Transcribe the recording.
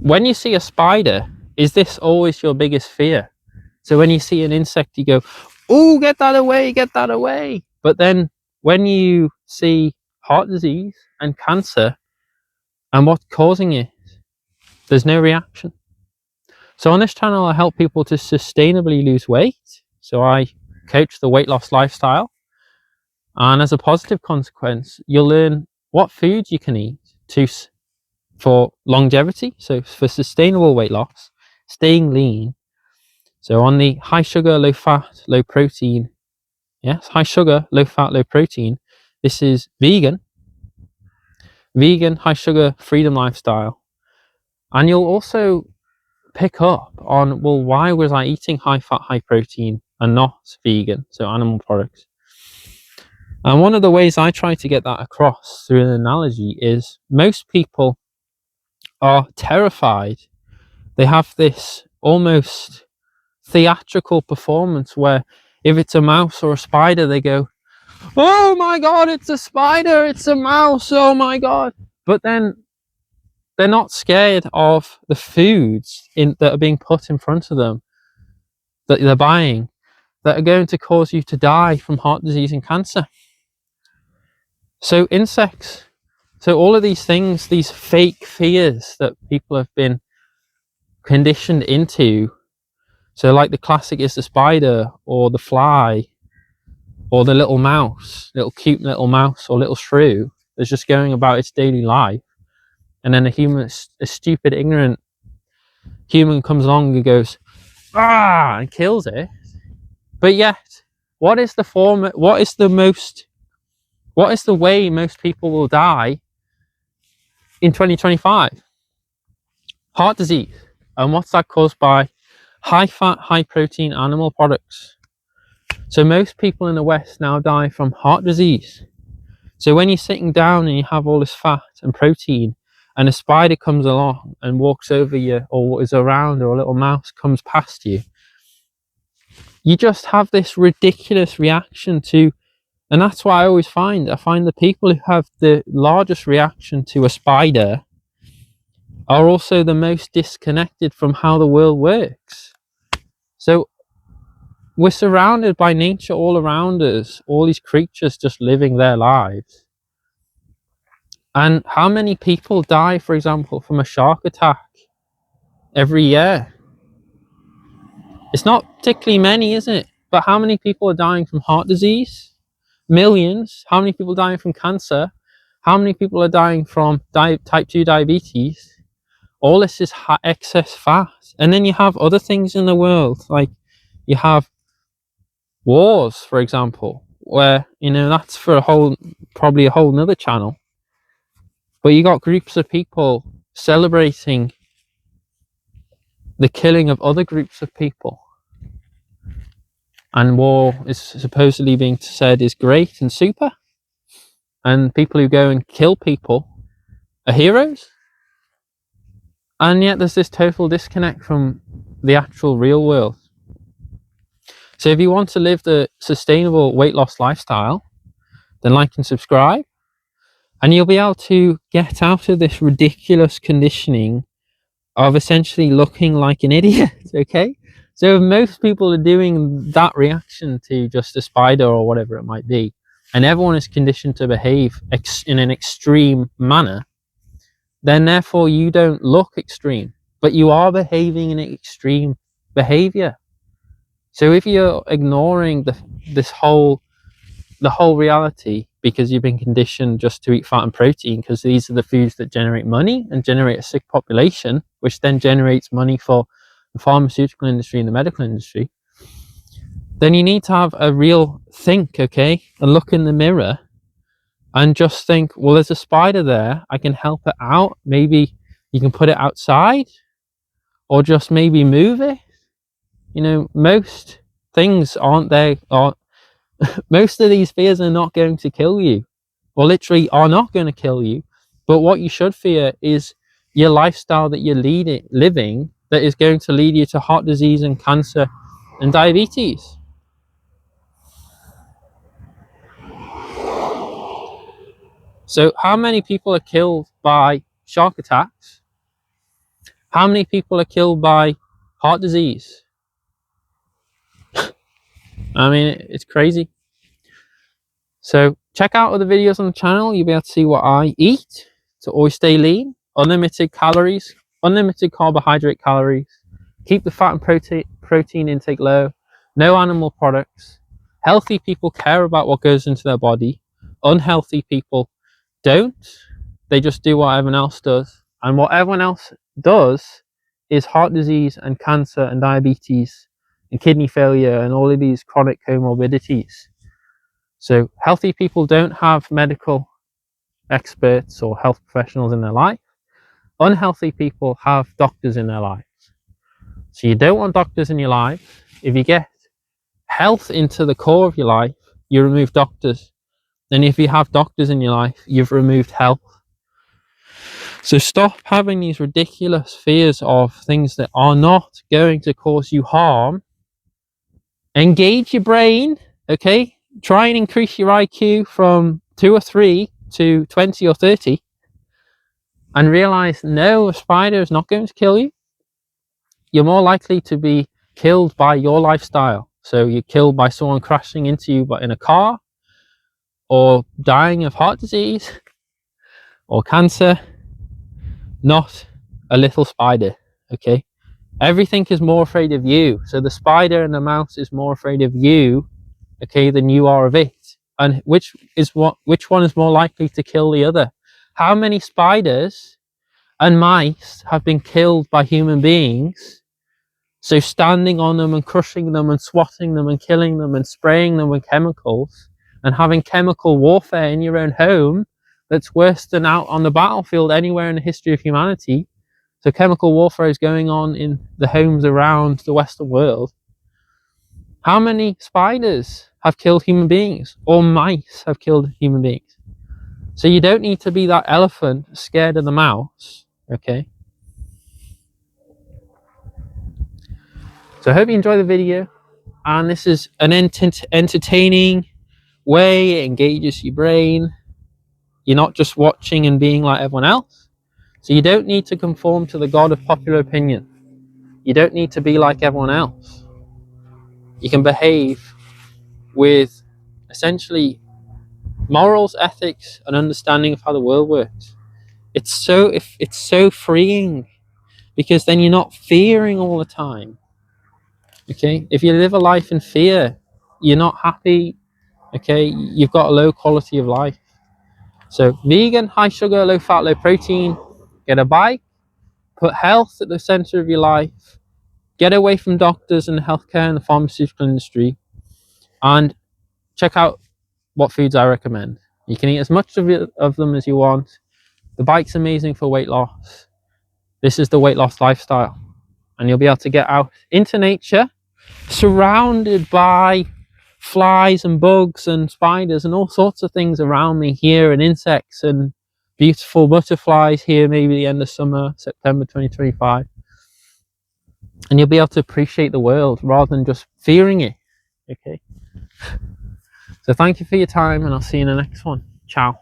when you see a spider, is this always your biggest fear? So when you see an insect, you go, "Oh, get that away, get that away." But then when you see heart disease and cancer and what's causing it, there's no reaction. So on this channel, I help people to sustainably lose weight. So I coach the weight loss lifestyle. And as a positive consequence, you'll learn what foods you can eat for longevity. So for sustainable weight loss, staying lean. So on the high sugar, low fat, low protein. Yes, high sugar, low fat, low protein. This is vegan, high sugar, freedom lifestyle. And you'll also pick up on, well, why was I eating high fat, high protein and not vegan, so animal products? And one of the ways I try to get that across through an analogy is most people are terrified. They have this almost theatrical performance where if it's a mouse or a spider, they go, "Oh my God, it's a spider, it's a mouse, oh my God." But then they're not scared of the foods that are being put in front of them that they're buying that are going to cause you to die from heart disease and cancer. So insects, so all of these things, these fake fears that people have been conditioned into. So like the classic is the spider or the fly or the little mouse, cute little mouse or little shrew that's just going about its daily life. And then a stupid, ignorant human comes along and goes, "Ah," and kills it. But yet, what is the way most people will die in 2025? Heart disease. And what's that caused by? High fat, high protein animal products. So most people in the West now die from heart disease. So when you're sitting down and you have all this fat and protein and a spider comes along and walks over you or is around, or a little mouse comes past you, you just have this ridiculous reaction to, and that's why I find the people who have the largest reaction to a spider are also the most disconnected from how the world works. So we're surrounded by nature all around us, all these creatures just living their lives. And how many people die, for example, from a shark attack every year? It's not particularly many, is it? But how many people are dying from heart disease? Millions. How many people are dying from cancer? How many people are dying from type 2 diabetes? All this is excess fat. And then you have other things in the world, like you have wars, for example, where, that's for probably a whole nother channel. But you got groups of people celebrating the killing of other groups of people. And war is supposedly being said is great and super. And people who go and kill people are heroes. And yet there's this total disconnect from the actual real world. So if you want to live the sustainable weight loss lifestyle, then like and subscribe. And you'll be able to get out of this ridiculous conditioning of essentially looking like an idiot, okay? So if most people are doing that reaction to just a spider or whatever it might be, and everyone is conditioned to behave in an extreme manner, then therefore you don't look extreme, but you are behaving in an extreme behavior. So if you're ignoring the whole reality because you've been conditioned just to eat fat and protein because these are the foods that generate money and generate a sick population, which then generates money for the pharmaceutical industry and the medical industry, then you need to have a real think, okay, and look in the mirror and just think, well, there's a spider there, I can help it out. Maybe you can put it outside or just maybe move it. Most things most of these fears are not going to kill you, or literally are not going to kill you. But what you should fear is your lifestyle that you're living that is going to lead you to heart disease and cancer and diabetes. So how many people are killed by shark attacks? How many people are killed by heart disease? I mean, it's crazy. So check out other videos on the channel. You'll be able to see what I eat to always stay lean. Unlimited calories, unlimited carbohydrate calories. Keep the fat and protein intake low. No animal products. Healthy people care about what goes into their body. Unhealthy people don't. They just do what everyone else does. And what everyone else does is heart disease and cancer and diabetes and kidney failure and all of these chronic comorbidities. So healthy people don't have medical experts or health professionals in their life. Unhealthy people have doctors in their lives. So you don't want doctors in your life. If you get health into the core of your life, you remove doctors. And if you have doctors in your life, you've removed health. So stop having these ridiculous fears of things that are not going to cause you harm. Engage your brain, okay? Try and increase your IQ from 2 or 3 to 20 or 30 and realize, no, a spider is not going to kill you. You're more likely to be killed by your lifestyle. So you're killed by someone crashing into you in a car, or dying of heart disease or cancer, not a little spider, okay? Everything is more afraid of you. So the spider and the mouse is more afraid of you, okay, than you are of it. And which one is more likely to kill the other? How many spiders and mice have been killed by human beings? So standing on them and crushing them and swatting them and killing them and spraying them with chemicals and having chemical warfare in your own home, that's worse than out on the battlefield anywhere in the history of humanity. So chemical warfare is going on in the homes around the Western world. How many spiders have killed human beings, or mice have killed human beings? So you don't need to be that elephant scared of the mouse, okay? So I hope you enjoy the video, and this is an entertaining way. It engages your brain. You're not just watching and being like everyone else. So you don't need to conform to the god of popular opinion. You don't need to be like everyone else. You can behave with essentially morals, ethics, and understanding of how the world works. It's so freeing, because then you're not fearing all the time. Okay, if you live a life in fear, you're not happy. Okay, you've got a low quality of life. So vegan, high sugar, low fat, low protein. Get a bike. Put health at the center of your life. Get away from doctors and healthcare and the pharmaceutical industry, and check out what foods I recommend. You can eat as much of them as you want. The bike's amazing for weight loss. This is the weight loss lifestyle, and you'll be able to get out into nature, surrounded by flies and bugs and spiders and all sorts of things around me here, and insects and beautiful butterflies here, maybe the end of summer, September 2025. And you'll be able to appreciate the world rather than just fearing it, okay? So thank you for your time, and I'll see you in the next one. Ciao.